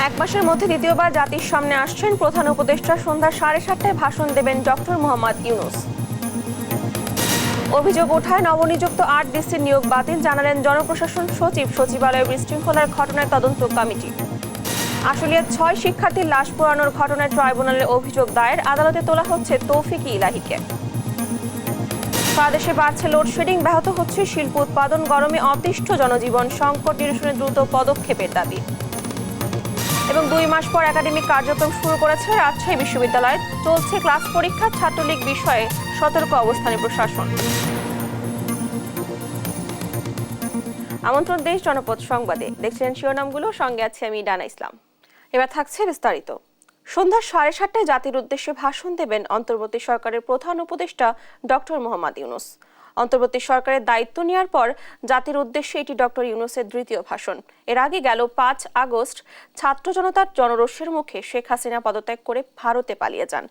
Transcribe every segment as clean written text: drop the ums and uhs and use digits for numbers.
এক মাসের মধ্যে দ্বিতীয়বার জাতির সামনে আসছেন প্রধান উপদেষ্টা। সন্ধ্যা 7:30টায় ভাষণ দেবেন ডক্টর মোহাম্মদ ইউনূস। অভিযোগ ওঠায় নবনিযুক্ত 8 ডিসির নিয়োগ বাতিল, জানালেন জনপ্রশাসন সচিব। সচিবালয়ে বিশৃঙ্খলার ঘটনায় তদন্ত কমিটি। আশুলিয়ার 6 শিক্ষার্থীর লাশ পোড়ানোর ঘটনায় ট্রাইব্যুনালে অভিযোগ দায়ের, আদালতে তোলা হচ্ছে তৌফিক ইলাহিকে। সারা দেশে বাড়ছে লোডশেডিং, ব্যাহত হচ্ছে শিল্প উৎপাদন, গরমে অতিষ্ঠ জনজীবন, সংকট নিরসনে দ্রুত পদক্ষেপের দাবি। এবং 2 মাস পর একাডেমিক কার্যক্রম শুরু করেছে রাজশাহী বিশ্ববিদ্যালয়। চলছে ক্লাস পরীক্ষা, ছাত্রলীগ বিষয়ে সতর্ক অবস্থানে প্রশাসন। আমন্ত্রণ দেশ জনপদ সংবাদে, দেখছেন শিরোনামগুলো, সঙ্গে আছে আমি ডানা ইসলাম। এবার থাকছে বিস্তারিত। সন্ধ্যা 7:30টায় জাতির উদ্দেশ্যে ভাষণ দেবেন অন্তর্বর্তী সরকারের প্রধান উপদেষ্টা ডক্টর মোহাম্মদ ইউনূস। অন্তর্বর্তী সরকারের দায়িত্ব নেওয়ার পর জাতির উদ্দেশ্যে এটি ডক্টর ইউনূসের দ্বিতীয় ভাষণ। এর আগে গেল 5 আগস্ট ছাত্র জনতার জনরোষের মুখে শেখ হাসিনা পদত্যাগ করে ভারতে পালিয়ে যান।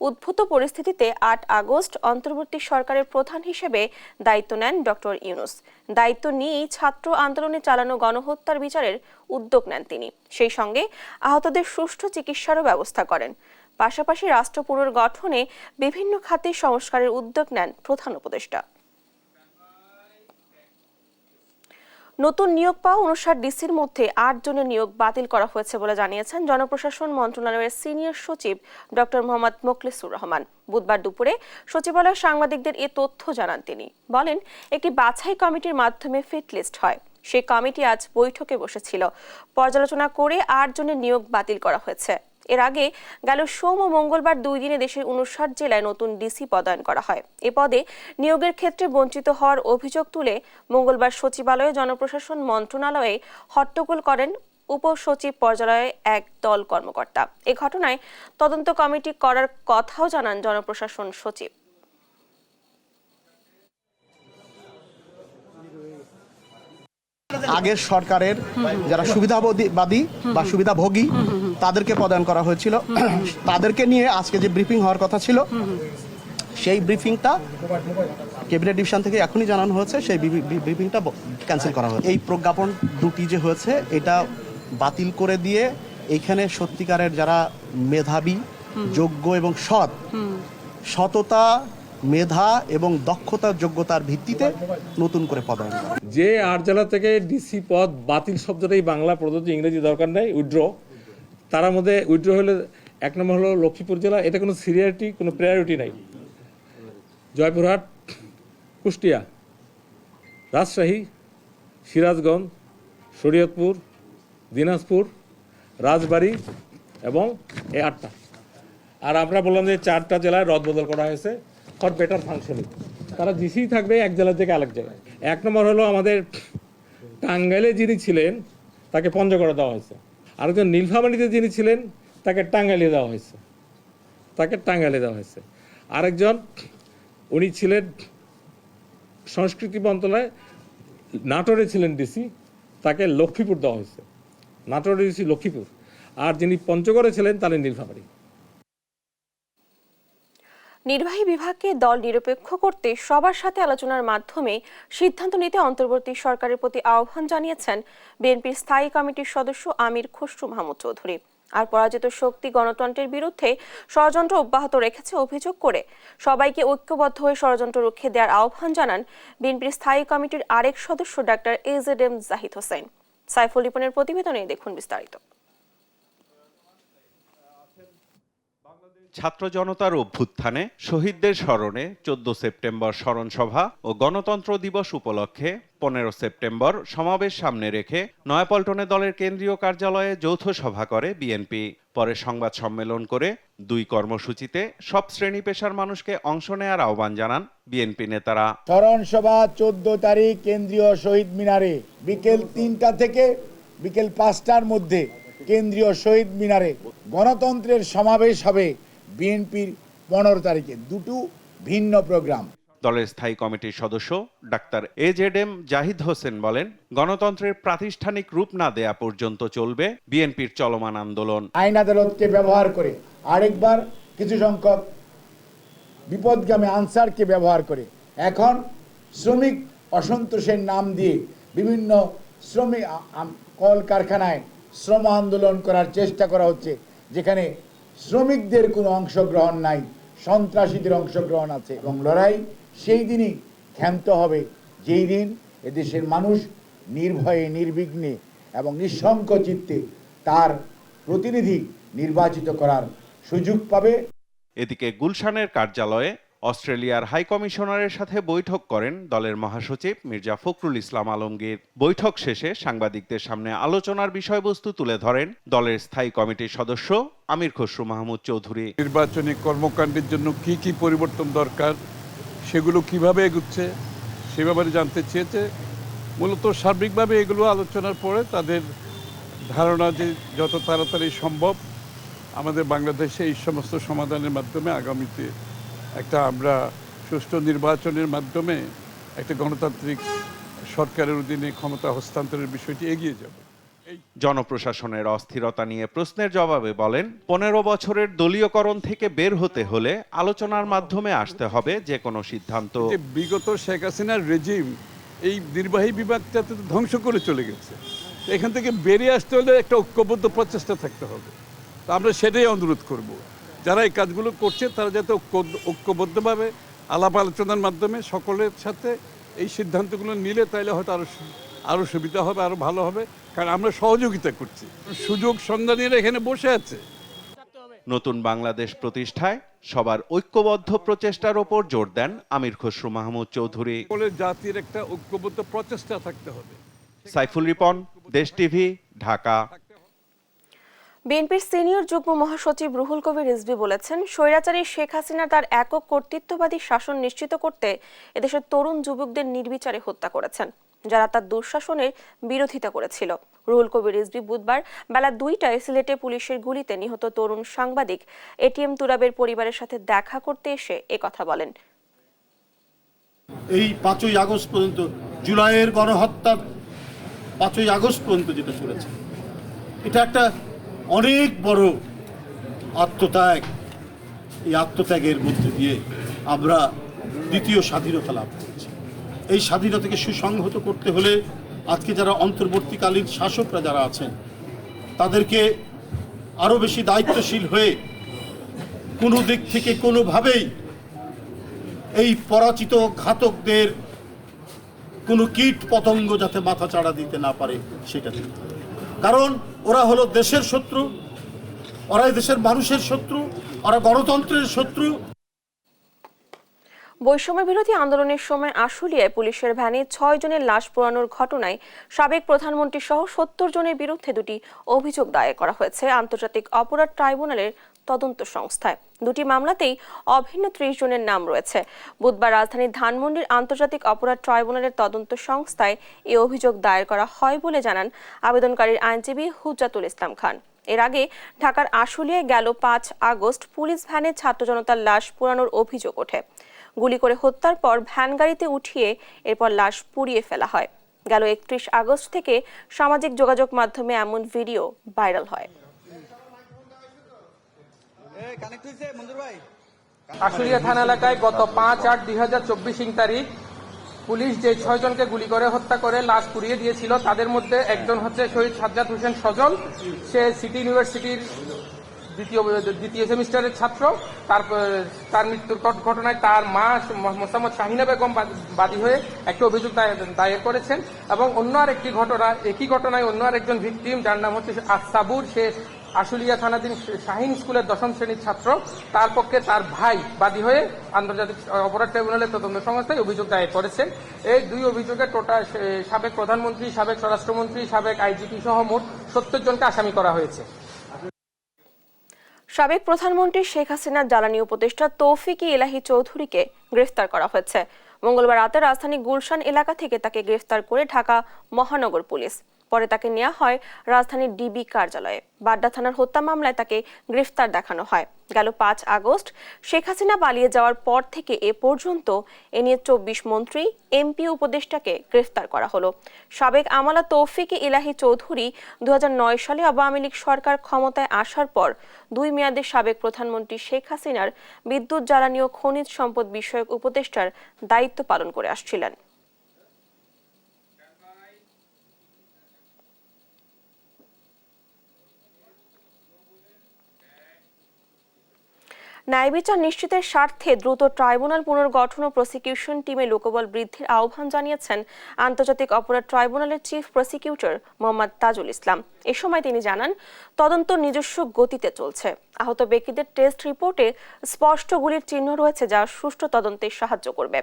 উদ্ভূত পরিস্থিতিতে 8 আগস্ট অন্তর্বর্তী সরকারের প্রধান হিসেবে দায়িত্ব নেন ডক্টর ইউনূস। দায়িত্ব নিয়েই ছাত্র আন্দোলনে চালানো গণহত্যার বিচারের উদ্যোগ নেন তিনি। সেই সঙ্গে আহতদের সুষ্ঠু চিকিৎসারও ব্যবস্থা করেন। পাশাপাশি রাষ্ট্র পুনর্গঠনে বিভিন্ন খাতে সংস্কারের উদ্যোগ নেন প্রধান উপদেষ্টা। নতুন নিয়োগ পাওয়া 59 ডিসির মধ্যে 8 জনের নিয়োগ বাতিল করা হয়েছে বলে জানিয়েছেন জনপ্রশাসন মন্ত্রণালয়ের সিনিয়র সচিব ডক্টর মোহাম্মদ মোখলেসুর রহমান। বুধবার দুপুরে সচিবালয়ে সাংবাদিকদের এ তথ্য জানান তিনি। বলেন, একটি বাছাই কমিটির মাধ্যমে ফিট লিস্ট হয়। সেই কমিটি আজ বৈঠকে বসেছিল। পর্যালোচনা করে 8 জনের নিয়োগ বাতিল করা হয়েছে। এর আগে গেল সোম ও মঙ্গলবার 2 দিনে দেশের 59 জেলায় নতুন ডিসি পদায়ন করা হয়। এ পদে নিয়োগের ক্ষেত্রে বঞ্চিত হওয়ার অভিযোগ তুলে মঙ্গলবার সচিবালয়ে জনপ্রশাসন মন্ত্রণালয়ে হট্টগোল করেন উপসচিব পর্যায়ে এক দল কর্মকর্তা। এ ঘটনায় তদন্ত কমিটি করার কথাও জানান জনপ্রশাসন সচিব। আগের সরকারের যারা সুবিধাবাদী বা সুবিধাভোগী তাদেরকে প্রদান করা হয়েছিল, তাদেরকে নিয়ে আজকে যে ব্রিফিং হওয়ার কথা ছিল সেই ব্রিফিংটা ক্যাবিনেট ডিভিশন থেকে এখনই জানানো হয়েছে, সেই ব্রিফিংটা ক্যান্সেল করা হয়েছে। এই প্রজ্ঞাপন দুটি যে হয়েছে এটা বাতিল করে দিয়ে এইখানে সত্যিকারের যারা মেধাবী, যোগ্য এবং সততা, মেধা এবং দক্ষতার যোগ্যতার ভিত্তিতে নতুন করে পদায়ন। যে 8 জেলা থেকে ডিসি পদ বাতিল শব্দটাই বাংলা প্রদত্ত, ইংরেজি দরকার নেই, উইথড্র। তার মধ্যে উইথড্র হলে 1 নম্বর হলো লক্ষ্মীপুর জেলা, এটা কোনো সিরিয়ারিটি, কোনো প্রায়োরিটি নাই। জয়পুরহাট, কুষ্টিয়া, রাজশাহী, সিরাজগঞ্জ, শরীয়তপুর, দিনাজপুর, রাজবাড়ী এবং এই 8টা। আর আমরা বললাম যে 4টা জেলায় রদবদল করা হয়েছে ফর বেটার ফাংশনিং। তারা ডিসি থাকবে এক জেলা থেকে আরেক জায়গায়। 1 নম্বর হলো আমাদের টাঙ্গাইলে যিনি ছিলেন তাকে পঞ্চগড়ে দেওয়া হয়েছে। আরেকজন নীলফামারীতে যিনি ছিলেন তাকে টাঙ্গাইলে দেওয়া হয়েছে। আরেকজন উনি ছিলেন সংস্কৃতি মন্ত্রণালয়ে, নাটোরে ছিলেন ডিসি, তাকে লক্ষ্মীপুর দেওয়া হয়েছে। নাটোরে ডিসি লক্ষ্মীপুর। আর যিনি পঞ্চগড়ে ছিলেন তাহলে নীলফামারী। নির্বাহী বিভাগকে দল নিরপেক্ষ করতে সবার সাথে আলোচনার মাধ্যমে সিদ্ধান্ত নিতে অন্তর্বর্তী সরকারের প্রতি আহ্বান জানিয়েছেন বিএনপির স্থায়ী কমিটির সদস্য আমির খসরু মাহমুদ চৌধুরী। আর পরাজিত শক্তি গণতন্ত্রের বিরুদ্ধে ষড়যন্ত্র অব্যাহত রেখেছে অভিযোগ করে সবাইকে ঐক্যবদ্ধ হয়ে ষড়যন্ত্র রুখে দেওয়ার আহ্বান জানান বিএনপির স্থায়ী কমিটির আরেক সদস্য ডাক্তার AZM জাহিদ হোসেন। সাইফুল রিপনের প্রতিবেদনে দেখুন বিস্তারিত। ছাত্র জনতার অভ্যুত্থানে শহীদদের স্মরণে 14 সেপ্টেম্বর স্মরণ সভা ও গণতন্ত্র দিবস উপলক্ষে 15 সেপ্টেম্বর সমাবেশ সামনে রেখে নয়াপল্টনে দলের কেন্দ্রীয় কার্যালয়ে যৌথ সভা করে বিএনপি। পরে সংবাদ সম্মেলন করে 2 কর্মসূচিতে সব শ্রেণী পেশার মানুষকে অংশ নেয়ার আহ্বান জানান বিএনপি নেতারা। স্মরণ সভা 14 তারিখ কেন্দ্রীয় শহীদ মিনারে বিকেল 3টা থেকে বিকেল 5টার মধ্যে কেন্দ্রীয় শহীদ মিনারে। গণতন্ত্রের সমাবেশ হবে বিএনপির 15 তারিখে। দুটো ভিন্ন প্রোগ্রাম। দলের স্থায়ী কমিটির সদস্য ডাক্তার AZM জাহিদ হোসেন বলেন, গণতন্ত্রের প্রাতিষ্ঠানিক রূপ না দেয়া পর্যন্ত চলবে বিএনপির চলমান আন্দোলন। আইন আদালতকে ব্যবহার করে, আরেকবার কিছু সংখ্যক বিপদগামী আনসারকে ব্যবহার করে, এখন শ্রমিক অসন্তোষের নাম দিয়ে বিভিন্ন শ্রমিক কলকারখানায় শ্রম আন্দোলন করার চেষ্টা করা হচ্ছে, যেখানে শ্রমিকদের কোনো অংশগ্রহণ নাই, সন্ত্রাসীদের অংশগ্রহণ আছে। এবং লড়াই সেই দিনই ক্ষান্ত হবে যেই দিন এদেশের মানুষ নির্ভয়ে, নির্বিঘ্নে এবং নিঃশঙ্ক চিত্তে তার প্রতিনিধি নির্বাচিত করার সুযোগ পাবে। এদিকে গুলশানের কার্যালয়ে অস্ট্রেলিয়ার হাই কমিশনারের সাথে বৈঠক করেন দলের মহাসচিব মির্জা ফখরুল ইসলাম আলমগীর। বৈঠক শেষে সাংবাদিকদের সামনে আলোচনার বিষয়বস্তু তুলে ধরেন দলের স্থায়ী কমিটির সদস্য আমির খসরু মাহমুদ চৌধুরী। নির্বাচনী কর্মকাণ্ডের জন্য কি কি পরিবর্তন দরকার, সেগুলো কিভাবে এগুচ্ছে সে ব্যাপারে জানতে চেয়েছে। মূলত সার্বিকভাবে এগুলো আলোচনার পরে তাদের ধারণা যে যত তাড়াতাড়ি সম্ভব আমাদের বাংলাদেশে এই সমস্ত সমাধানের মাধ্যমে আগামীতে একটা আমরা সুষ্ঠু নির্বাচনের মাধ্যমে একটা গণতান্ত্রিক সরকারের অধীনে ক্ষমতা হস্তান্তরের বিষয়টি এগিয়ে যাবে। জনপ্রশাসনের অস্থিরতা নিয়ে প্রশ্নের জবাবে বলেন, 15 বছরের দলীয়করণ থেকে বের হতে হলে আলোচনার মাধ্যমে আসতে হবে যে কোনো সিদ্ধান্ত। বিগত শেখ হাসিনার রেজিম এই নির্বাহী বিভাগটাতে ধ্বংস করে চলে গেছে। এখান থেকে বেরিয়ে আসতে হলে একটা ঐক্যবদ্ধ প্রচেষ্টা থাকতে হবে। তো আমরা সেটাই অনুরোধ করব, যারা এই কাজগুলো করছে তারা যাতে ঐক্যবদ্ধভাবে আলাপ আলোচনার মাধ্যমে সকলের সাথে এই সিদ্ধান্তগুলো নিলে তাইলে হয়তো আরও সুবিধা হবে, আরও ভালো হবে। কারণ আমরা সহযোগিতা করছি, সুযোগ সন্ধানীরা এখানে বসে আছে। নতুন বাংলাদেশ প্রতিষ্ঠায় সবার ঐক্যবদ্ধ প্রচেষ্টার ওপর জোর দেন আমির খসরু মাহমুদ চৌধুরী। জাতির একটা ঐক্যবদ্ধ প্রচেষ্টা থাকতে হবে। সাইফুল রিপন, দেশ টিভি, ঢাকা। বিএনপির সিনিয়র যুগ্ম মহাসচিব রুহুল কবির রিজভী বলেছেন, স্বৈরাচারী শেখ হাসিনা তার একক কর্তৃত্ববাদী শাসন নিশ্চিত করতে এদেশের তরুণ যুবকদের নির্বিচারে হত্যা করেছেন, যারা তার দুঃশাসনের বিরোধিতা করেছিল। রুহুল কবির রিজভী বুধবার বেলা 2টায় সিলেটে পুলিশের গুলিতে নিহত তরুণ সাংবাদিক এটিএম তুরাবের পরিবারের সাথে দেখা করতে এসে একথা বলেন। এই 5ই আগস্ট পর্যন্ত, জুলাইয়ের গণহত্যার 5ই আগস্ট পর্যন্ত যেটা চলেছে, এটা একটা অনেক বড় আত্মত্যাগ। এই আত্মত্যাগের মধ্যে দিয়ে আমরা দ্বিতীয় স্বাধীনতা লাভ করেছি। এই স্বাধীনতাকে সুসংহত করতে হলে আজকে যারা অন্তর্বর্তীকালীন শাসকরা যারা আছেন তাদেরকে আরও বেশি দায়িত্বশীল হয়ে কোনো দিক থেকে কোনোভাবেই এই পরাজিত ঘাতকদের কোনো কীট পতঙ্গ যাতে মাথা চাড়া দিতে না পারে সেটা দেখতে হবে। কারণ ওরা হলো দেশের শত্রু, ওরা দেশের মানুষের শত্রু, ওরা গণতন্ত্রের শত্রু। বৈষম্য বিরোধী আন্দোলনের সময় আশুলিয়ায় পুলিশের ভ্যানে 6 জনের লাশ পোড়ানোর ঘটনায় সাবেক প্রধানমন্ত্রী সহ 70 জনের বিরুদ্ধে 2টি অভিযোগ দায়ের করা হয়েছে আন্তর্জাতিক অপরাধ ট্রাইব্যুনালের তদন্ত সংস্থায়। 2টি মামলাতেই অভিন্ন 30 জনের নাম রয়েছে। বুধবার রাজধানীর ধানমন্ডির আন্তর্জাতিক অপরাধ ট্রাইব্যুনালের তদন্ত সংস্থায় এই অভিযোগ দায়ের করা হয় বলে জানান আবেদনকারীর আইনজীবী হুজ্জাতুল ইসলাম খান। এর আগে ঢাকার আশুলিয়ায় গেল 5 আগস্ট পুলিশ ভ্যানে ছাত্র জনতার লাশ পোড়ানোর অভিযোগ ওঠে। গুলি করে হত্যার পর ভ্যান গাড়িতে উঠিয়ে এরপর লাশ পুড়িয়ে ফেলা হয়। গেল 31 আগস্ট থেকে সামাজিক যোগাযোগ মাধ্যমে এমন ভিডিও ভাইরাল হয়। আশুলিয়া থানা এলাকায় গত 5/8/2024 তারিখ পুলিশ যে 6 জনকে গুলি করে হত্যা করে লাশ পুড়িয়ে দিয়েছিল, তাদের মধ্যে একজন হচ্ছে শহীদ সাজ্জাদ হোসেন সজল। সে সিটি ইউনিভার্সিটির দ্বিতীয় সেমিস্টারের ছাত্র। তার মৃত্যুর ঘটনায় তার মা মোসাম্মদ শাহিনা বেগম বাদী হয়ে একটি অভিযোগ দায়ের করেছেন। এবং অন্য আরেকটি ঘটনা, একই ঘটনায় অন্য আরেকজন ভিকটিম, যার নাম হচ্ছে সাবুর, সে আশুলিয়া থানাধীন শাহিন স্কুলের 10ম শ্রেণীর ছাত্র। তার পক্ষে তার ভাই বাদী হয়ে আন্তর্জাতিক অপরাধ ট্রাইব্যুনালের তদন্ত সংস্থায় অভিযোগ দায়ের করেছেন। এই 2 অভিযোগে টোটাল সাবেক প্রধানমন্ত্রী, সাবেক স্বরাষ্ট্রমন্ত্রী, সাবেক আইজিপি সহ মোট 70 জনকে আসামি করা হয়েছে। সাবেক প্রধানমন্ত্রী শেখ হাসিনার জ্বালানি উপদেষ্টা তৌফিক ইলাহি চৌধুরীকে গ্রেফতার করা হয়েছে। মঙ্গলবার রাতে রাজধানী গুলশান এলাকা থেকে তাকে গ্রেফতার করে ঢাকা মহানগর পুলিশ। পরে তাকে নেওয়া হয় রাজধানীর ডিবি কার্যালয়ে। বাড্ডা থানার হত্যা মামলায় তাকে গ্রেফতার দেখানো হয়। গেল 5 আগস্ট শেখ হাসিনা পালিয়ে যাওয়ার পর থেকে এ পর্যন্ত এ নিয়ে 24 মন্ত্রী, এমপি, উপদেষ্টাকে গ্রেফতার করা হলো। সাবেক আমলা তৌফিক ইলাহি চৌধুরী 2009 সালে আওয়ামী লীগ সরকার ক্ষমতায় আসার পর 2 মেয়াদে সাবেক প্রধানমন্ত্রী শেখ হাসিনার বিদ্যুৎ, জ্বালানি ও খনিজ সম্পদ বিষয়ক উপদেষ্টার দায়িত্ব পালন করে আসছিলেন। ন্যায় বিচার নিশ্চিতের স্বার্থে দ্রুত ট্রাইব্যুনাল পুনর্গঠন ও প্রসিকিউশন টিমে লোকবল বৃদ্ধির আহ্বান জানিয়েছেন আন্তর্জাতিক অপরাধ ট্রাইব্যুনালের চিফ প্রসিকিউটর মোহাম্মদ তাজুল ইসলাম। এ সময় তিনি জানান, তদন্ত নিজস্ব গতিতে চলছে। আহত ব্যক্তিদের টেস্ট রিপোর্টে স্পষ্ট গুলির চিহ্ন রয়েছে, যা সুষ্ঠু তদন্তে সাহায্য করবে।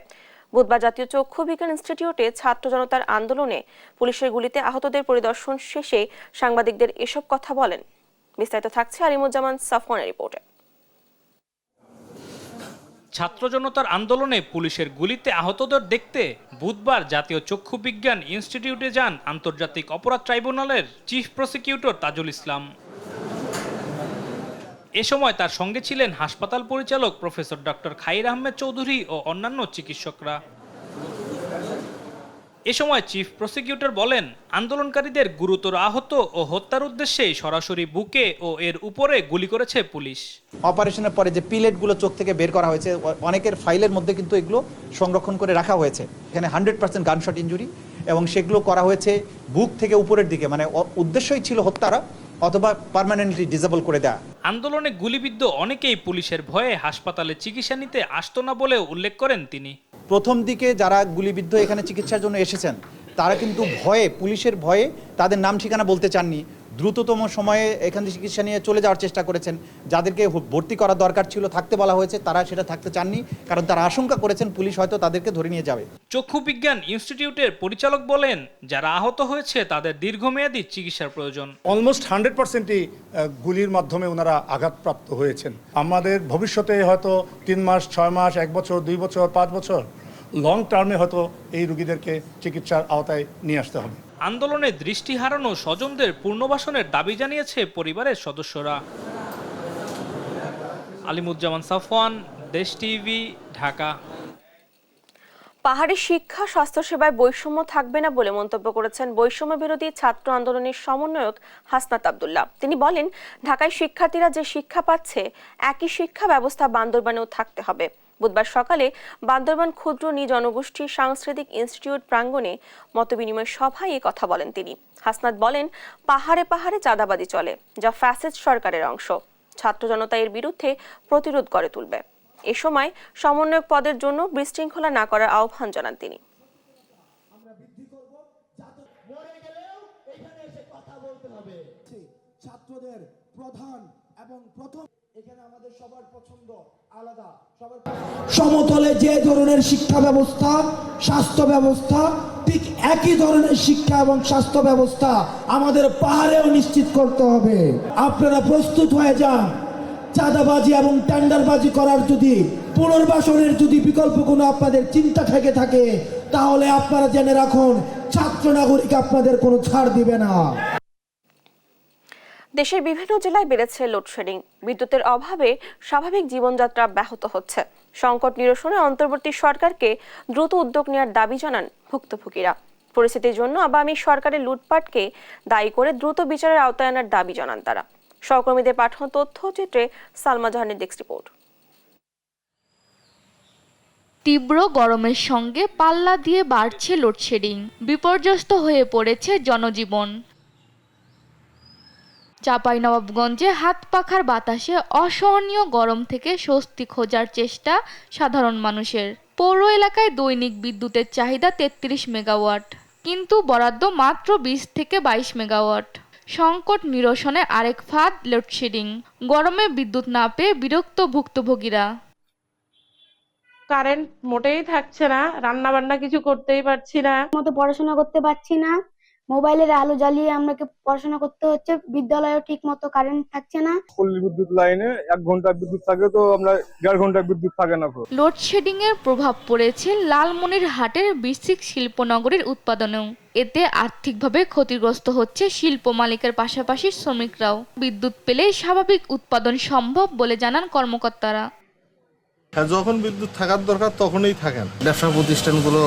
বুধবার জাতীয় চক্ষু বিজ্ঞান ইনস্টিটিউটে ছাত্র জনতার আন্দোলনে পুলিশের গুলিতে আহতদের পরিদর্শন শেষে সাংবাদিকদের এসব কথা বলেন। বিস্তারিত থাকছে আলিমুজ্জামান সাফওয়ানের রিপোর্টে। ছাত্র জনতার আন্দোলনে পুলিশের গুলিতে আহতদের দেখতে বুধবার জাতীয় চক্ষু বিজ্ঞান ইনস্টিটিউটে যান আন্তর্জাতিক অপরাধ ট্রাইব্যুনালের চিফ প্রসিকিউটর তাজুল ইসলাম। এ সময় তার সঙ্গে ছিলেন হাসপাতাল পরিচালক প্রফেসর ডক্টর খাইর আহমেদ চৌধুরী ও অন্যান্য চিকিৎসকরা। এ সময় চিফ প্রসিকিউটর বলেন, আন্দোলনকারীদের গুরুতর আহত ও হত্যার উদ্দেশ্যে সরাসরি বুকে ও এর উপরে গুলি করেছে পুলিশ। অপারেশনের পরে যে পিলেটগুলো চোখ থেকে বের করা হয়েছে, অনেকের ফাইলের মধ্যে কিন্তু এগুলো সংরক্ষণ করে রাখা হয়েছে। এখানে 100% গানশট ইনজুরি, এবং সেগুলো করা হয়েছে বুক থেকে উপরের দিকে, মানে উদ্দেশ্যই ছিল হত্যারা অথবা পার্মানেন্টলি ডিসেবল করে দেয়া। আন্দোলনে গুলিবিদ্ধ অনেকেই পুলিশের ভয়ে হাসপাতালে চিকিৎসা নিতে আসতো না বলেও উল্লেখ করেন তিনি। প্রথম দিকে যারা গুলিবিদ্ধ এখানে চিকিৎসার জন্য এসেছেন, তারা কিন্তু ভয়ে, পুলিশের ভয়ে তাদের নাম ঠিকানা বলতে চাননি। দ্রুততম সময়ে এখানে চিকিৎসা নিয়ে চলে যাওয়ার চেষ্টা করেছেন। যাদেরকে ভর্তি করা দরকার ছিল, থাকতে বলা হয়েছে, তারা সেটা থাকতে চাননি, কারণ তারা আশঙ্কা করেছেন পুলিশ হয়তো তাদেরকে ধরে নিয়ে যাবে। চক্ষু বিজ্ঞান ইনস্টিটিউটের পরিচালক বলেন, যারা আহত হয়েছে তাদের দীর্ঘমেয়াদী চিকিৎসার প্রয়োজন। অলমোস্ট 100%ই গুলির মাধ্যমে ওনারা আঘাতপ্রাপ্ত হয়েছেন। আমাদের ভবিষ্যতে হয়তো 3 মাস, 6 মাস, 1 বছর, 2 বছর, 5 বছর লং টার্মে হয়তো এই রোগীদেরকে চিকিৎসার আওতায় নিয়ে আসতে হবে। আন্দোলনে দৃষ্টি হারানো স্বজনদের পুনর্বাসনের দাবি জানিয়েছে পরিবারের সদস্যরা। আলিমুজ্জামান সাফওয়ান, দেশ টিভি, ঢাকা। পাহাড়ি শিক্ষা স্বাস্থ্যসেবায় বৈষম্য থাকবে না বলে মন্তব্য করেছেন বৈষম্য বিরোধী ছাত্র আন্দোলনের সমন্বয়ক হাসনাত আব্দুল্লাহ। তিনি বলেন, ঢাকায় শিক্ষার্থীরা যে শিক্ষা পাচ্ছে, একই শিক্ষা ব্যবস্থা বান্দরবানেও থাকতে হবে। বুধবার সকালে বান্দরবান ক্ষুদ্র নিজ জনগোষ্ঠী সাংস্কৃতিক ইনস্টিটিউট প্রাঙ্গণে মতবিনিময় সভায় এই কথা বলেন তিনি। হাসনাত বলেন, পাহাড়ে পাহাড়ে চাঁদাবাজি চলে, যা ফ্যাসিস্ট সরকারের অংশ। ছাত্র জনতা এর বিরুদ্ধে প্রতিরোধ গড়ে তুলবে। এ সময় সমন্বয়ক পদের জন্য বিশৃঙ্খলা না করার আহ্বান জানান তিনি। ছাত্রদের প্রধান এবং প্রথম এখানে আমাদের সবার পছন্দ আলাদা। সমতলে যে ধরনের শিক্ষা ব্যবস্থা, স্বাস্থ্য ব্যবস্থা, ঠিক একই ধরনের শিক্ষা এবং স্বাস্থ্য ব্যবস্থা আমাদের পাহাড়েও নিশ্চিত করতে হবে। আপনারা প্রস্তুত হয়ে যান। চাঁদাবাজি এবং টেন্ডারবাজি করার যদি, পুনর্বাসনের যদি বিকল্প কোনো আপনাদের চিন্তা থেকে থাকে, তাহলে আপনারা জেনে রাখুন, ছাত্র নাগরিক আপনাদের কোনো ছাড় দিবে না। দেশের বিভিন্ন জেলায় বেড়েছে লোডশেডিং। বিদ্যুতের অভাবে স্বাভাবিক জীবনযাত্রা ব্যাহত হচ্ছে। সংকট নিরসনে অন্তর্বর্তী সরকারকে দ্রুত উদ্যোগ নেওয়ার দাবি জানান ভুক্তভোগীরা। পরিস্থিতির জন্য আওয়ামী সরকারের লুটপাটকে দায়ী করে দ্রুত বিচারের আওতায় আনার দাবি জানান তারা। সহকর্মীদের পাঠানো তথ্যচিত্রে সালমা জাহানের ডেস্ক রিপোর্ট। তীব্র গরমের সঙ্গে পাল্লা দিয়ে বাড়ছে লোডশেডিং। বিপর্যস্ত হয়ে পড়েছে জনজীবন। চাঁপাইনবাবগঞ্জে হাত পাখার বাতাসে অসহনীয় গরম থেকে স্বস্তি খোঁজার চেষ্টা সাধারণ মানুষের। পৌর এলাকায় দৈনিক বিদ্যুতের চাহিদা 33 মেগাওয়াট, কিন্তু বরাদ্দ মাত্র 20 থেকে 22 মেগাওয়াট। সংকট নিরসনে আরেক ফাঁদ লোডশেডিং। গরমে বিদ্যুৎ না পেয়ে বিরক্ত ভুক্তভোগীরা। কারেন্ট মোটেই থাকছে না, রান্না বান্না কিছু করতেই পারছি না, মতো পড়াশোনা করতে পারছি না। মোবাইলের আলো জ্বালিয়ে আমাকে পড়াশোনা করতে হচ্ছে। বিদ্যালয়েও ঠিক মতো কারেন্ট থাকছে না। পল্লী বিদ্যুৎ লাইনে 1 ঘন্টা বিদ্যুৎ থাকে, তো আমরা 1.5 ঘন্টা বিদ্যুৎ থাকে না। লোডশেডিং এর প্রভাব পড়েছে লালমনিরহাটের বিসিক শিল্পনগরীর উৎপাদনেও। এতে আর্থিকভাবে ক্ষতিগ্রস্ত হচ্ছে শিল্প মালিকের পাশাপাশি শ্রমিকরাও। বিদ্যুৎ পেলেই স্বাভাবিক উৎপাদন সম্ভব বলে জানান কর্মকর্তারা। যখন বিদ্যুৎ থাকার দরকার তখনই থাকেন। ব্যবসা প্রতিষ্ঠানগুলো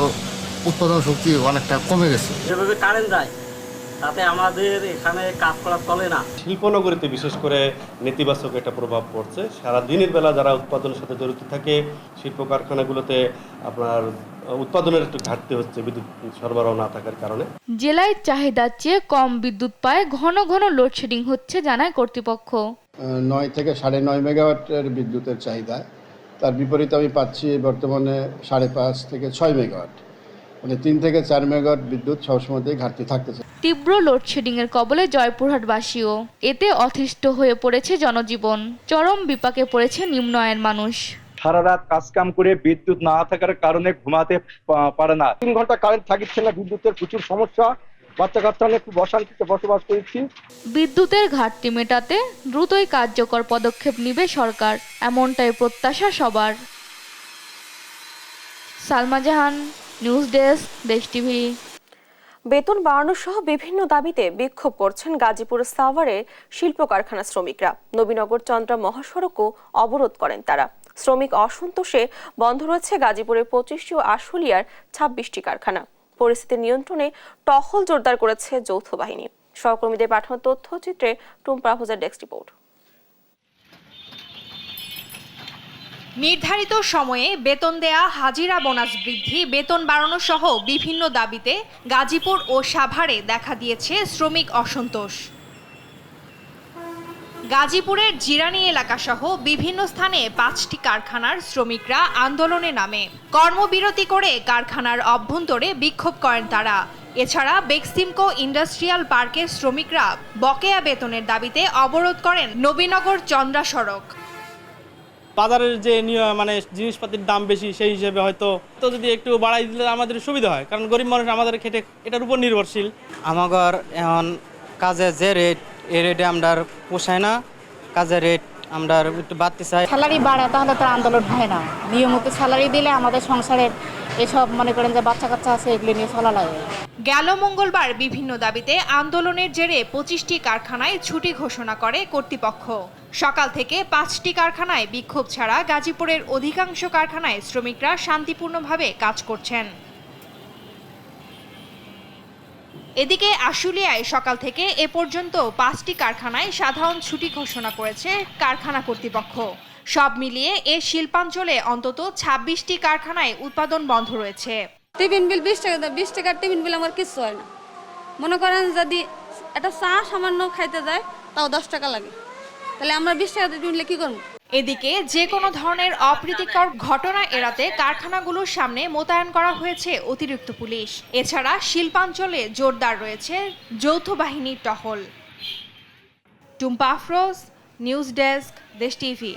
উৎপাদন শক্তি অনেকটা কমে গেছে। যেভাবে কারেন্ট যায় তাতে আমাদের এখানে কাজ করা চলে না। শিল্পনগরীতে বিশেষ করে নেতিবাচক একটা প্রভাব পড়ছে। সারা দিনের বেলা যারা উৎপাদনের সাথে জড়িত থাকে, শিল্প কারখানাগুলোতে আপনার উৎপাদনের একটু ঘাটতি হচ্ছে বিদ্যুৎ সরবরাহ না থাকার কারণে। জেলায় চাহিদার চেয়ে কম বিদ্যুৎ পায় ঘন ঘন লোডশেডিং হচ্ছে জানায় কর্তৃপক্ষ। 9 থেকে 9.5 মেগাওয়াটের বিদ্যুতের চাহিদা, তার বিপরীতে আমি পাচ্ছি বর্তমানে 5.5 থেকে 6 মেগাওয়াট, মানে 3 থেকে 4 মেগাওয়াট বিদ্যুৎ সবসময়তেই ঘাটতি থাকতেছে। তীব্র লোডশেডিংয়ের কবলে জয়পুরহাটবাসীও, এতে অতিষ্ঠ হয়ে পড়েছে জনজীবন, চরম বিপাকে পড়েছে নিম্ন আয়ের মানুষ। সারা রাত কাজকাম করে বিদ্যুৎ না থাকার কারণে ঘুমাতে পারে না, 3 ঘন্টা কারেন্ট থাকছে না, বিদ্যুতের প্রচুর সমস্যা, বাচ্চা কাচ্চা নিয়ে খুব অশান্তিতে বসবাস করছি। বিদ্যুতের ঘাটতি মেটাতে দ্রুতই কার্যকর পদক্ষেপ নেবে সরকার, এমনটাই প্রত্যাশা সবার। সালমা জাহান, নিউজ ডেস্ক, দেশ টিভি। বেতন বাড়ানো সহ বিভিন্ন দাবিতে বিক্ষোভ করছেন গাজীপুরের সাভারের শিল্প কারখানা শ্রমিকরা। নবীনগর চন্দ্রা মহাসড়কও অবরোধ করেন তারা। শ্রমিক অসন্তোষে বন্ধ রয়েছে গাজীপুরের 25টি ও আশুলিয়ার 26টি কারখানা। পরিস্থিতি নিয়ন্ত্রণে টহল জোরদার করেছে যৌথ বাহিনী। সহকর্মীদের পাঠানো তথ্যচিত্রে টুম্পা আফরোজার ডেস্ক রিপোর্ট। নির্ধারিত সময়ে বেতন দেয়া, হাজিরা বোনাস বৃদ্ধি, বেতন বাড়ানো সহ বিভিন্ন দাবিতে গাজীপুর ও সাভারে দেখা দিয়েছে শ্রমিক অসন্তোষ। গাজীপুরের জিরানি এলাকা সহ বিভিন্ন স্থানে 5টি কারখানার শ্রমিকরা আন্দোলনে নামে। কর্মবিরতি করে কারখানার অভ্যন্তরে বিক্ষোভ করেন তারা। এছাড়া বেক্সিমকো ইন্ডাস্ট্রিয়াল পার্কের শ্রমিকরা বকেয়া বেতনের দাবিতে অবরোধ করেন নবীনগর চন্দ্রা সড়ক। বাজারের যে মানে জিনিসপাতির দাম বেশি, সেই হিসেবে হয়তো তো যদি একটু বাড়াই দিলে আমাদের সুবিধা হয়, কারণ গরিব মানুষ আমাদের খেটে এটার উপর নির্ভরশীল। আমাদের এখন কাজের যে রেট, এই রেটে আমরা পোষায় না, কাজের রেট আমরা একটু বাড়তে চাই। স্যালারি বাড়ে তাহলে তো আন্দোলন হয় না, নিয়মিত স্যালারি দিলে আমাদের সংসারের এসব মনে করেন যে বাচ্চা কাচ্চা আছে এগুলো নিয়ে চলা লাগে। গেল মঙ্গলবার বিভিন্ন দাবিতে আন্দোলনের জেরে 25টি কারখানায় ছুটি ঘোষণা করে কর্তৃপক্ষ। সকাল থেকে 5টি কারখানায় বিক্ষোভ ছাড়া গাজীপুরের অধিকাংশ কারখানায় শ্রমিকরা শান্তিপূর্ণভাবে কাজ করছেন। এদিকে আশুলিয়ায় সকাল থেকে এ পর্যন্ত 5টি কারখানায় সাধারণ ছুটি ঘোষণা করেছে কারখানা কর্তৃপক্ষ। সব মিলিয়ে এ শিল্পাঞ্চলে অন্তত 26টি কারখানায় উৎপাদন বন্ধ রয়েছে। টিফিন বিল 20 টাকা, 20 টাকার টিফিন বিল আমার কিছু হয় না। মনে করেন যদি একটা চা সামান্য খাইতে যায় তাও 10 টাকা লাগে, তাহলে আমরা 20 টাকা টিফিন বিলে কি করব? এদিকে যে কোনো ধরনের অপ্রীতিকর ঘটনা এড়াতে কারখানাগুলোর সামনে মোতায়েন করা হয়েছে অতিরিক্ত পুলিশ। এছাড়া শিল্পাঞ্চলে জোরদার রয়েছে যৌথ বাহিনীর টহল। টুম্পা আফরোজ, নিউজ ডেস্ক, দেশ টিভি।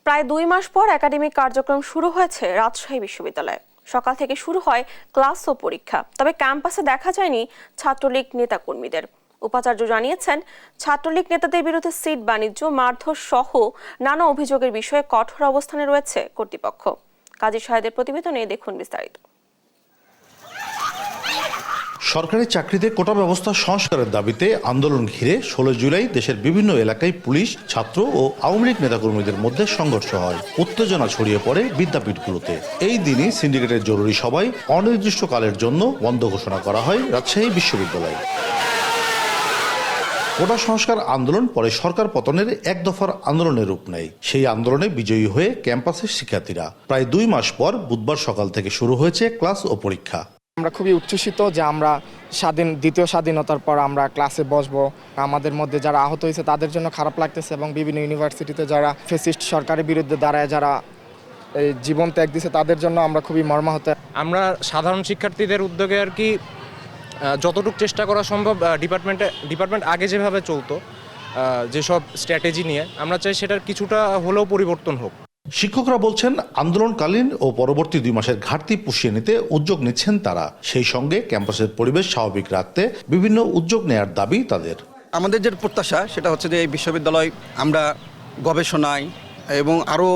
প্রায় 2 মাস পর একাডেমিক কার্যক্রম শুরু হয়েছে রাজশাহী বিশ্ববিদ্যালয়ে। সকাল থেকে শুরু হয় ক্লাস ও পরীক্ষা, তবে ক্যাম্পাসে দেখা যায়নি ছাত্রলীগ নেতাকর্মীদের। উপাচার্য জানিয়েছেন, ছাত্রলীগ নেতাদের বিরুদ্ধে সিট বাণিজ্য, মারধর সহ নানা অভিযোগের বিষয়ে কঠোর অবস্থানে রয়েছে কর্তৃপক্ষ। কাজী সাহেদের প্রতিবেদনে দেখুন বিস্তারিত। সরকারি চাকরিতে কোটা ব্যবস্থা সংস্কারের দাবিতে আন্দোলন ঘিরে 16 জুলাই দেশের বিভিন্ন এলাকায় পুলিশ, ছাত্র ও আওয়ামী লীগ নেতাকর্মীদের মধ্যে সংঘর্ষ হয়। উত্তেজনা ছড়িয়ে পড়ে বিদ্যাপীঠগুলোতে। এই দিনই সিন্ডিকেটের জরুরি সভায় অনির্দিষ্টকালের জন্য বন্ধ ঘোষণা করা হয় রাজশাহী বিশ্ববিদ্যালয়। কোটা সংস্কার আন্দোলন পরে সরকার পতনের এক দফার আন্দোলনের রূপ নেয়। সেই আন্দোলনে বিজয়ী হয়ে ক্যাম্পাসের শিক্ষার্থীরা। প্রায় 2 মাস পর বুধবার সকাল থেকে শুরু হয়েছে ক্লাস ও পরীক্ষা। আমরা খুবই উচ্ছ্বসিত যে আমরা দ্বিতীয় স্বাধীনতার পর আমরা ক্লাসে বসবো। আমাদের মধ্যে যারা আহত হয়েছে তাদের জন্য খারাপ লাগতেছে, এবং বিভিন্ন ইউনিভার্সিটিতে যারা ফ্যাসিস্ট সরকারের বিরুদ্ধে দাঁড়ায় যারা এই জীবন ত্যাগ দিছে তাদের জন্য আমরা খুবই মর্মাহত। আমরা সাধারণ শিক্ষার্থীদের উদ্যোগে আর কি যতটুকু চেষ্টা করা সম্ভব ডিপার্টমেন্ট আগে যেভাবে চলতো, যেসব স্ট্র্যাটেজি নিয়ে, আমরা চাই সেটার কিছুটা হলেও পরিবর্তন হোক। শিক্ষকরা বলছেন, আন্দোলনকালীন ও পরবর্তী 2 মাসের ঘাটতি পুষিয়ে নিতে উদ্যোগ নিচ্ছেন তারা। সেই সঙ্গে ক্যাম্পাসের পরিবেশ স্বাভাবিক রাখতে বিভিন্ন উদ্যোগ নেয়ার দাবি তাদের। আমাদের যে প্রত্যাশা সেটা হচ্ছে যে এই বিশ্ববিদ্যালয় আমরা গবেষণায় এবং আরও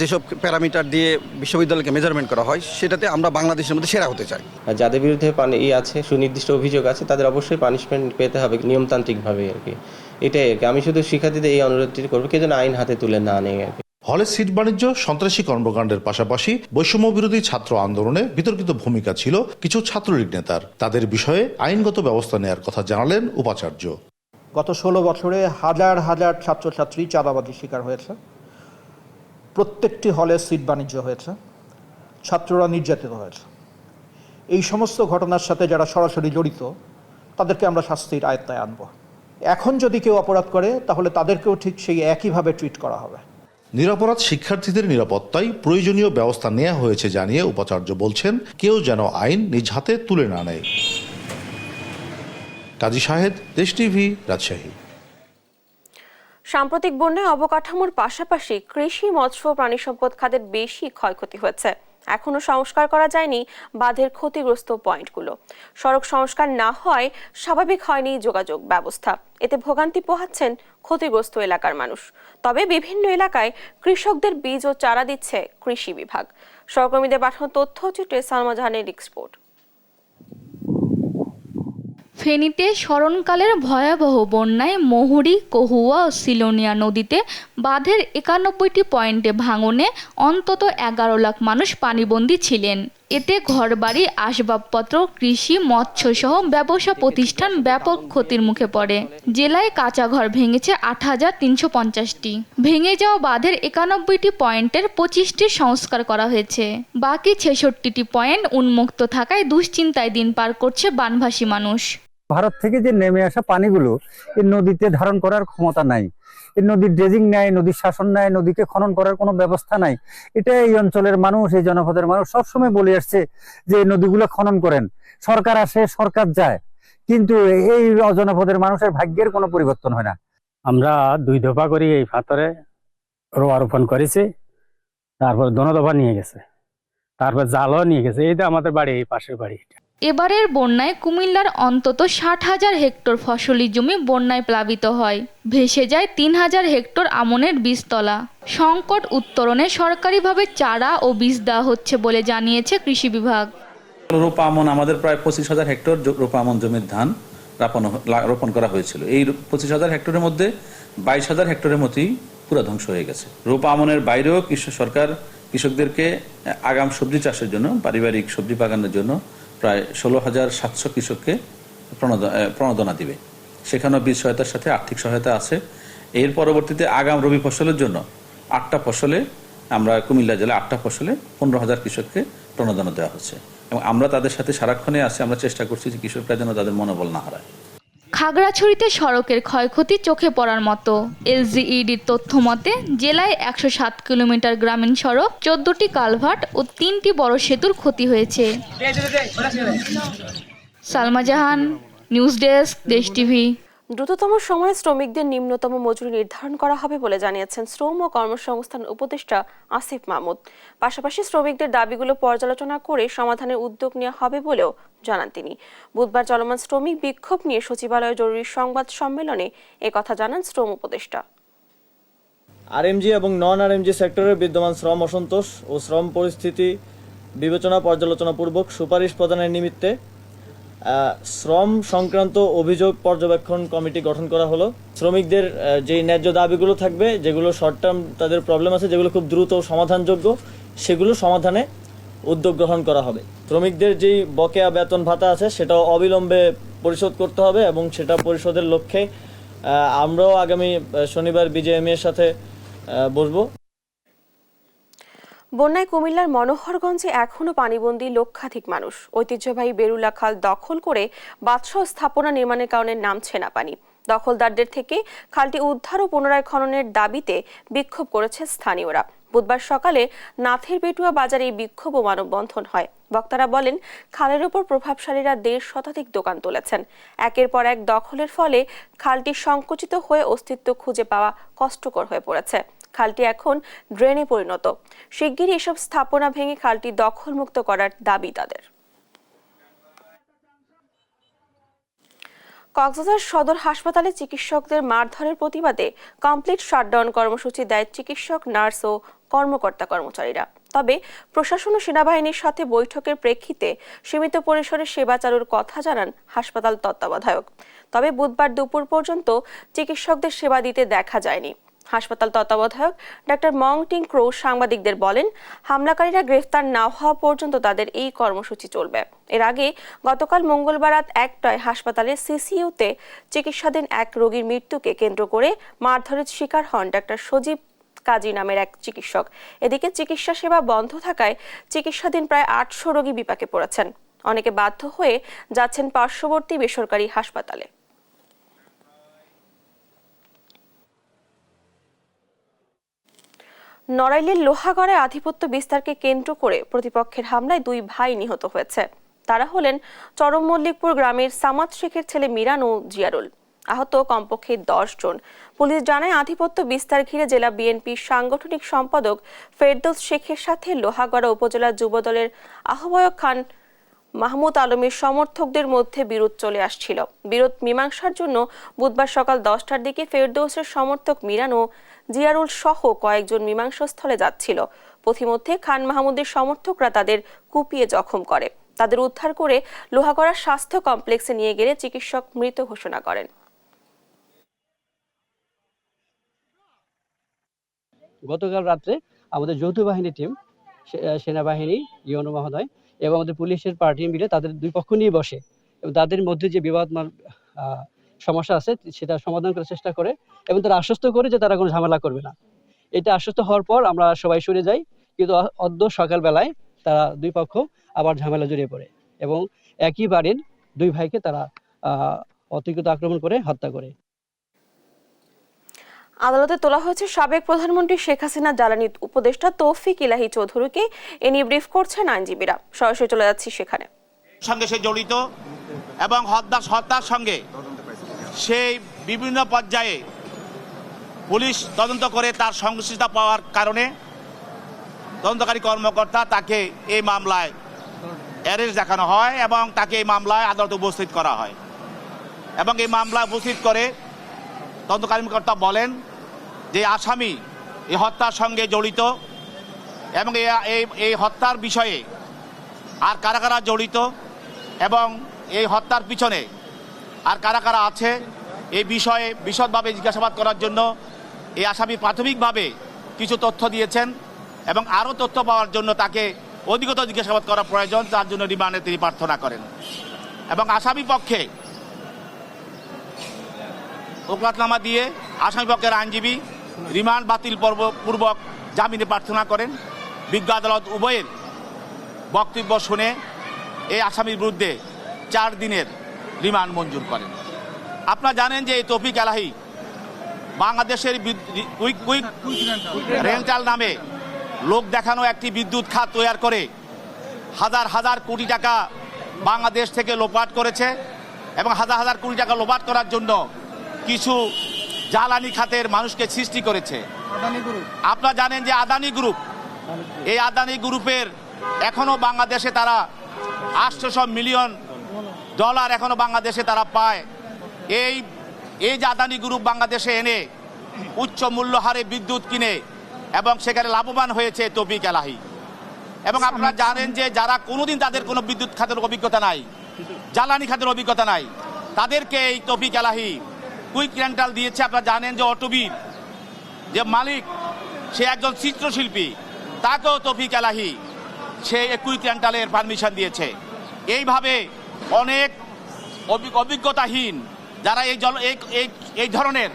যেসব প্যারামিটার দিয়ে বিশ্ববিদ্যালয়কে মেজারমেন্ট করা হয় সেটাতে আমরা বাংলাদেশের মধ্যে সেরা হতে চাই। যাদের বিরুদ্ধে আছে, সুনির্দিষ্ট অভিযোগ আছে, তাদের অবশ্যই পানিশমেন্ট পেতে হবে নিয়মতান্ত্রিকভাবে আর কি। এটাই আর কি। আমি শুধু শিক্ষার্থীদের এই অনুরোধটি করবো, কেউ যেন আইন হাতে তুলে না নেয় আর কি। হলে সিট বাণিজ্য, সন্ত্রাসী কর্মকাণ্ডের পাশাপাশি বৈষম্য বিরোধী ছাত্র আন্দোলনে বিতর্কিত ভূমিকা ছিল কিছু ছাত্রলীগ নেতার। তাদের বিষয়ে আইনগত ব্যবস্থা নেওয়ার কথা জানালেন উপাচার্য। গত 16 বছরে হাজার হাজার ছাত্রছাত্রী চাঁদাবাজির শিকার হয়েছে। প্রত্যেকটি হলে সিট বাণিজ্য হয়েছে, ছাত্ররা নির্যাতিত হয়েছে। এই সমস্ত ঘটনার সাথে যারা সরাসরি জড়িত তাদেরকে আমরা শাস্তির আয়ত্তায় আনব। এখন যদি কেউ অপরাধ করে তাহলে তাদেরকেও ঠিক সেই একইভাবে ট্রিট করা হবে। নিরপরাধ শিক্ষার্থীদের নিরাপত্তায় প্রয়োজনীয় ব্যবস্থা নেওয়া হয়েছে জানিয়ে উপাচার্য বলছেন, কেউ যেন আইন নিজ হাতে তুলে না নেয়। কাজী শাহেদ, দেশ টিভি, রাজশাহী। সাম্প্রতিক বন্যায় অবকাঠামোর পাশাপাশি কৃষি, মৎস্য, প্রাণী সম্পদ খাতের বেশি ক্ষয়ক্ষতি হয়েছে। এখনো সংস্কার করা যায়নি বাঁধের ক্ষতিগ্রস্ত পয়েন্টগুলো। সড়ক সংস্কার না হয় স্বাভাবিক হয়নি যোগাযোগ ব্যবস্থা। এতে ভোগান্তি পোহাচ্ছেন ক্ষতিগ্রস্ত এলাকার মানুষ। তবে বিভিন্ন এলাকায় কৃষকদের বীজ ও চারা দিচ্ছে কৃষি বিভাগ। সহকর্মীদের পাঠানো তথ্য চিত্রে সালমা জাহানের রিপোর্ট। ফেনীতে স্মরণকালের ভয়াবহ বন্যায় মহুরী, কহুয়া ও সিলোনিয়া নদীতে বাঁধের 91টি পয়েন্টে ভাঙনে অন্তত 11 লাখ মানুষ পানিবন্দী ছিলেন। এতে ঘরবাড়ি, আসবাবপত্র, কৃষি, মৎস্যসহ ব্যবসা প্রতিষ্ঠান ব্যাপক ক্ষতির মুখে পড়ে। জেলায় কাঁচা ঘর ভেঙেছে 8,350টি। ভেঙে যাওয়া বাঁধের 91টি পয়েন্টের 25টির সংস্কার করা হয়েছে। বাকি 66টি পয়েন্ট উন্মুক্ত থাকায় দুশ্চিন্তায় দিন পার করছে বানভাসী মানুষ। ভারত থেকে যে নেমে আসা পানিগুলো এই নদীতে ধারণ করার ক্ষমতা নাই। এই নদীর ড্রেজিং নাই, নদীর শাসন নাই, নদীকে খনন করার কোনো ব্যবস্থা নাই। এটা এই অঞ্চলের মানুষ, এই জনপদের মানুষ সবসময় বলে আসছে যে নদীগুলো খনন করেন। সরকার আসে, সরকার যায়, কিন্তু এই জনপদের মানুষের ভাগ্যের কোনো পরিবর্তন হয় না। আমরা 2 দফা করি এই পাথরে রোপণ করেছি, তারপর দোনো দফা নিয়ে গেছে, তারপর জালও নিয়ে গেছে। এইটা আমাদের বাড়ি, এই পাশের বাড়ি। এবারের বন্যায় কুমিল্লার অন্তত 60,000 হেক্টর ফসলি জমি বন্যায় প্লাবিত হয়। ভেসে যায় 3,000 হেক্টর আমনের বীজতলা। সংকট উত্তরণে সরকারিভাবে চারা ও বীজ দেওয়া হচ্ছে বলে জানিয়েছে কৃষি বিভাগ। রোপা আমন আমাদের প্রায় 25,000 হেক্টর রোপা আমন জমির ধান রোপণ করা হয়েছিল। এই 25,000 হেক্টরের মধ্যে 22,000 হেক্টরের মতোই পুরো ধ্বংস হয়ে গেছে। রোপা আমনের বাইরেও সরকার কৃষকদেরকে আগাম সবজি চাষের জন্য, পারিবারিক সবজি বাগানের জন্য প্রায় 16,700 কৃষককে প্রণোদনা দিবে। সেখানেও বীজ সহায়তার সাথে আর্থিক সহায়তা আছে। এর পরবর্তীতে আগাম রবি ফসলের জন্য 8টা ফসলে, আমরা কুমিল্লা জেলায় 8টা ফসলে 15,000 কৃষককে প্রণোদনা দেওয়া হচ্ছে এবং আমরা তাদের সাথে সারাক্ষণে আছি। আমরা চেষ্টা করছি যে কৃষকরা যেন তাদের মনোবল না হারায়। খাগড়াছড়িতে সড়কের ক্ষয়ক্ষতি চোখে পড়ার মতো। এলজিইডির তথ্য মতে জেলায় 107 কিলোমিটার গ্রামীণ সড়ক, 14টি কালভার্ট ও 3টি বড় সেতুর ক্ষতি হয়েছে। সালমা জাহান, নিউজ ডেস্ক, দেশ টিভি। দ্রুততম সময়ে শ্রমিকদের নিম্নতম মজুরি নির্ধারণ করা হবে বলে জানিয়েছেন শ্রম ও কর্মসংস্থান উপদেষ্টা আসিফ মাহমুদ। পাশাপাশি শ্রমিকদের দাবিগুলো পর্যালোচনা করে সমাধানের উদ্যোগ নেওয়া হবে বলেও জানান তিনি। বুধবার চলমান শ্রমিক বিক্ষোভ নিয়ে সচিবালয়ে জরুরি সংবাদ সম্মেলনে একথা জানান শ্রম উপদেষ্টা। আরএমজি এবং নন আরএমজি সেক্টরের বিদ্যমান শ্রম অসন্তোষ ও শ্রম পরিস্থিতি বিবেচনা পর্যালোচনাপূর্বক সুপারিশ প্রদানের নিমিত্তে শ্রম সংক্রান্ত অভিযোগ পর্যবেক্ষণ কমিটি গঠন করা হলো। শ্রমিকদের যে ন্যায্য দাবিগুলো থাকবে, যেগুলো শর্ট টার্ম তাদের প্রবলেম আছে, যেগুলো খুব দ্রুত সমাধানযোগ্য, সেগুলো সমাধানে উদ্যোগ গ্রহণ করা হবে। শ্রমিকদের যেই বকেয়া বেতন ভাতা আছে সেটাও অবিলম্বে পরিশোধ করতে হবে এবং সেটা পরিশোধের লক্ষ্যে আমরাও আগামী শনিবার বিজেএমএ এর সাথে বসবো। বন্যায় কুমিল্লার মনোহরগঞ্জে এখনো পানিবন্দী লক্ষাধিক মানুষ। ঐতিহ্যবাহী বেরুলা খাল দখল করে বাদশাহ স্থাপনা নির্মাণের কারণে নামছে না পানি। দখলদারদের থেকে খালটি উদ্ধার ও পুনরায় খননের দাবিতে বিক্ষোভ করেছে স্থানীয়রা। বুধবার সকালে নাথের পেটুয়া বাজারে এই বিক্ষোভ ও মানববন্ধন হয়। বক্তারা বলেন, খালের উপর প্রভাবশালীরা 1.5 শতাধিক দোকান তুলেছেন। একের পর এক দখলের ফলে খালটি সংকুচিত হয়ে অস্তিত্ব খুঁজে পাওয়া কষ্টকর হয়ে পড়েছে। খালটি এখন ড্রেনে পরিণত। শিগগিরই এসব স্থাপনা ভেঙে খালটি দখলমুক্ত করার দাবি তাদের। কক্সবাজার সদর হাসপাতালে চিকিৎসকদের মারধরের প্রতিবাদে কমপ্লিট শাটডাউন কর্মসূচি দেয় চিকিৎসক, নার্স ও কর্মকর্তা কর্মচারীরা। তবে প্রশাসন ও সেনাবাহিনীর সাথে বৈঠকের প্রেক্ষিতে সীমিত পরিসরে সেবা চালুর কথা জানান হাসপাতাল তত্ত্বাবধায়ক। তবে বুধবার দুপুর পর্যন্ত চিকিৎসকদের সেবা দিতে দেখা যায়নি। হাসপাতাল তত্ত্বাবধায়ক ডাক্তার মং টিং ক্রো সাংবাদিকদের বলেন, হামলাকারীরা গ্রেফতার না হওয়া পর্যন্ত তাদের এই কর্মসূচি চলবে। এর আগে গতকাল মঙ্গলবার রাত 1টায় হাসপাতালের সিসিইউতে চিকিৎসাধীন এক রোগীর মৃত্যুকে কেন্দ্র করে মারধরের শিকার হন ডাক্তার সজীব কাজী নামের এক চিকিৎসক। এদিকে চিকিৎসা সেবা বন্ধ থাকায় চিকিৎসাধীন প্রায় 800 রোগী বিপাকে পড়েছেন। অনেকে বাধ্য হয়ে যাচ্ছেন পার্শ্ববর্তী বেসরকারি হাসপাতালে। নড়াইলের লোহাগড়ায় আধিপত্য বিস্তারকে কেন্দ্র করে প্রতিপক্ষের হামলায় 2 ভাই নিহত হয়েছে। তারা হলেন চরম মল্লিকপুর গ্রামের সামাদ শেখের ছেলে মিরান ও জিয়ারুল। আহত কমপক্ষে 10 জন। পুলিশ জানায়, আধিপত্য বিস্তার ঘিরে জেলা বিএনপির সাংগঠনিক সম্পাদক ফেরদৌস শেখের সাথে লোহাগড়া উপজেলা যুবদলের আহ্বায়ক খান মাহমুদ আলমের সমর্থকদের মধ্যে বিরোধ চলে আসছিল। বিরোধ মীমাংসার জন্য বুধবার সকাল 10টার দিকে ফেরদৌসের সমর্থক মিরান ও জিয়ারুল সহ কয়েকজন মীমাংসাস্থলে যাচ্ছিল। পথিমধ্যে খান মাহমুদের সমর্থকরা তাদের কুপিয়ে জখম করে। তাদের উদ্ধার করে লোহাগড়া স্বাস্থ্য কমপ্লেক্সে নিয়ে গেলে চিকিৎসক মৃত ঘোষণা করেন। গতকাল রাত্রে আমাদের যৌথ বাহিনী টিম, সেনাবাহিনী, ইউনো মহোদয় এবং আমাদের পুলিশের পার্টি মিলে তাদের 2 পক্ষ নিয়ে বসে এবং তাদের মধ্যে যে বিবাদ সমস্যা আছে সেটা সমাধান করার চেষ্টা করে এবং তারা আশ্বস্ত করে যে তারা কোনো ঝামেলা করবে না। এটা আশ্বস্ত হওয়ার পর আমরা সবাই সরে যাই, কিন্তু অদ্য সকালবেলায় তারা 2 পক্ষ আবার ঝামেলা জড়িয়ে পড়ে এবং একই বাড়ির 2 ভাইকে তারা অতর্কিত আক্রমণ করে হত্যা করে। আদালতে তোলা হয়েছে সাবেক প্রধানমন্ত্রী শেখ হাসিনা জ্বালানি উপদেষ্টা তৌফিক ইলাহি চৌধুরীকে। এ নিয়ে ব্রিফ করছেন আইনজীবীরা। সরাসরি চলে যাচ্ছি সেখানে। সঙ্গে সে জড়িত এবং হত্যার সঙ্গে সেই বিভিন্ন পর্যায়ে পুলিশ তদন্ত করে তার সংশ্লিষ্টতা পাওয়ার কারণে তদন্তকারী কর্মকর্তা তাকে এই মামলায় অ্যারেস্ট দেখানো হয় এবং তাকে এই মামলায় আদালতে উপস্থিত করা হয় এবং এই মামলায় উপস্থিত করে তদন্তকারী কর্মকর্তা বলেন যে আসামি এই হত্যার সঙ্গে জড়িত এবং এই হত্যার বিষয়ে আর কারা কারা জড়িত এবং এই হত্যার পিছনে আর কারা কারা আছে এই বিষয়ে বিশদভাবে জিজ্ঞাসাবাদ করার জন্য এই আসামি প্রাথমিকভাবে কিছু তথ্য দিয়েছেন এবং আরও তথ্য পাওয়ার জন্য তাকে অধিকতর জিজ্ঞাসাবাদ করা প্রয়োজন, তার জন্য রিমান্ডে তিনি প্রার্থনা করেন এবং আসামি পক্ষে ওকালতনামা দিয়ে আসামি পক্ষের আইনজীবী রিমান্ড বাতিল পূর্বক জামিনে প্রার্থনা করেন। বিজ্ঞ আদালত উভয়ের বক্তব্য শুনে এই আসামির বিরুদ্ধে 4 দিনের রিমান্ড মঞ্জুর করেন। আপনারা জানেন যে এই তৌফিক ইলাহি বাংলাদেশের কুইক রেন্টাল নামে লোক দেখানো একটি বিদ্যুৎ খাত তৈরি করে হাজার হাজার কোটি টাকা বাংলাদেশ থেকে লোপাট করেছে এবং হাজার হাজার কোটি টাকা লোপাট করার জন্য কিছু জ্বালানি খাতের মানুষকে সৃষ্টি করেছে। আপনারা জানেন যে আদানি গ্রুপ, এই আদানি গ্রুপের এখনো বাংলাদেশে তারা $800 মিলিয়ন এখনো বাংলাদেশে তারা পায়। এই যে আদানি গ্রুপ বাংলাদেশে এনে উচ্চ মূল্য হারে বিদ্যুৎ কিনে এবং সেখানে লাভবান হয়েছে তৌফিক ইলাহি। এবং আপনারা জানেন যে যারা কোনোদিন তাদের কোনো বিদ্যুৎ খাতের অভিজ্ঞতা নাই, জ্বালানি খাতের অভিজ্ঞতা নাই, তাদেরকে এই তৌফিক ইলাহি কুইক রেন্টাল দিয়েছে। আপনারা জানেন যে অটোবির যে মালিক সে একজন চিত্রশিল্পী, তাকেও তৌফিক ইলাহি সে কুইক রেন্টালের পারমিশন দিয়েছে। এইভাবে অনেক অভিজ্ঞতাহীন যারা এই ধরনের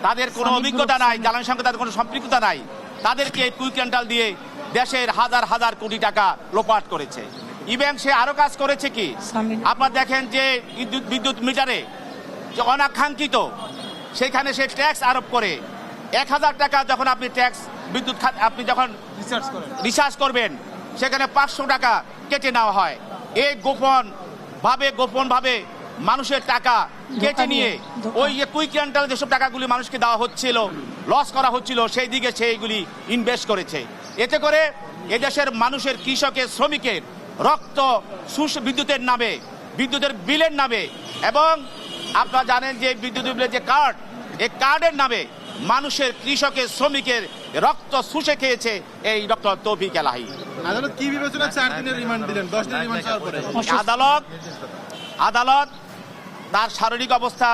তাদের কোনো অভিজ্ঞতা নাই, জ্বালানির সঙ্গে তাদের কোনো সম্পৃক্ততা নাই, তাদেরকে কুইক রেন্টাল দিয়ে দেশের হাজার হাজার কোটি টাকা লোপাট করেছে। ইভেন সে আরও কাজ করেছে কি, আপনারা দেখেন যে বিদ্যুৎ মিটারে যে অনাকাঙ্ক্ষিত সেখানে সে ট্যাক্স আরোপ করে 1000 টাকা যখন আপনি ট্যাক্স বিদ্যুৎ খাত আপনি যখন রিচার্জ করবেন সেখানে 500 টাকা কেটে নেওয়া হয়। এই গোপনভাবে মানুষের টাকা কেটে নিয়ে ওই যে কুইক রেন্টাল যেসব টাকাগুলি মানুষকে দেওয়া হচ্ছিল, লস করা হচ্ছিল, সেই দিকে সেইগুলি ইনভেস্ট করেছে। এতে করে এদেশের মানুষের, কৃষকের, শ্রমিকের রক্ত বিদ্যুতের নামে, বিদ্যুতের বিলের নামে এবং আপনারা জানেন যে বিদ্যুৎ বিলের যে কার্ড, এই কার্ডের নামে মানুষের, কৃষকের, শ্রমিকের রক্ত শুষে খেয়েছে এই ডক্টর তৌফিক ইলাহি। আদালত কি বিবেচনা 4 দিনের রিমান্ড দিলেন, 10 দিনের রিমান্ড চাওয়ার পরে আদালত তার শারীরিক অবস্থা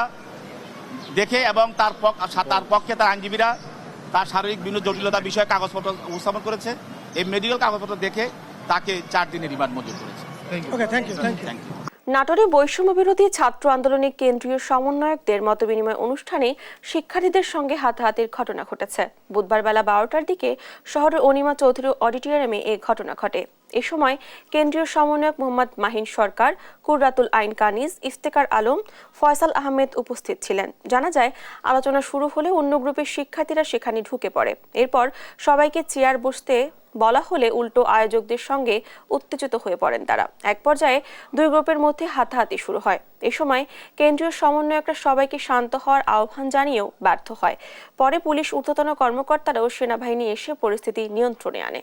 দেখে এবং তার পক্ষে তার আইনজীবীরা তার শারীরিক বিভিন্ন জটিলতা বিষয়ে কাগজপত্র উপস্থাপন করেছে। এই মেডিকেল কাগজপত্র দেখে তাকে 4 দিনের রিমান্ড মঞ্জুর করেছে। Thank you. নাটোরে বৈষম্য বিরোধী ছাত্র আন্দোলনে কেন্দ্রীয় সমন্বয়কদের মতবিনিময় অনুষ্ঠানে শিক্ষার্থীদের সঙ্গে হাতাহাতির ঘটনা ঘটেছে। বুধবার বেলা 12টার দিকে শহরের অনিমা চৌধুরী অডিটোরিয়ামে এই ঘটনা ঘটে। এ সময় কেন্দ্রীয় সমন্বয়ক মোহাম্মদ মাহিন সরকার, কুররাতুল আইন কানিজ, ইফতেখার আলম, ফয়সাল আহমেদ উপস্থিত ছিলেন। জানা যায়, আলোচনা শুরু হলে অন্য গ্রুপের শিক্ষার্থীরা সেখানে ঢুকে পড়ে। এরপর সবাইকে চেয়ার বসতে বলা হলে উল্টো আয়োজকদের সঙ্গে উত্তেজিত হয়ে পড়েন তারা। এক পর্যায়ে দুই গ্রুপের মধ্যে হাতাহাতি শুরু হয়। এ সময় কেন্দ্রীয় সমন্বয়করা সবাইকে শান্ত হওয়ার আহ্বান জানিয়েও ব্যর্থ হয়। পরে পুলিশ ঊর্ধ্বতন কর্মকর্তারাও সেনাবাহিনী এসে পরিস্থিতি নিয়ন্ত্রণে আনে।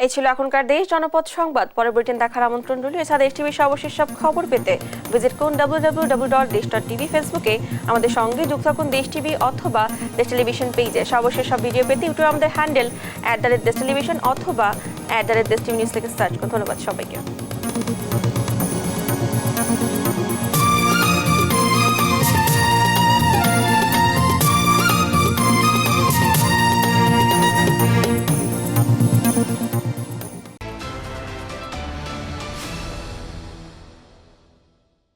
এই ছিল এখনকার দেশ জনপদ সংবাদ। পরবর্তী দেখার আমন্ত্রণ রইল। এছাড়া দেশ টিভির সর্বশেষ সব খবর পেতে ভিজিট করুন www.desh.tv। ফেসবুকে আমাদের সঙ্গে যুক্ত থাকুন দেশ টিভি অথবা দেশ টেলিভিশন পেজে। সর্বশেষ সব ভিডিও পেতে ইউটিউবে আমাদের হ্যান্ডেল @দেশ টেলিভিশন অথবা @দেশ টিভি নিউজ লিখে সার্চ করুন। ধন্যবাদ সবাইকে।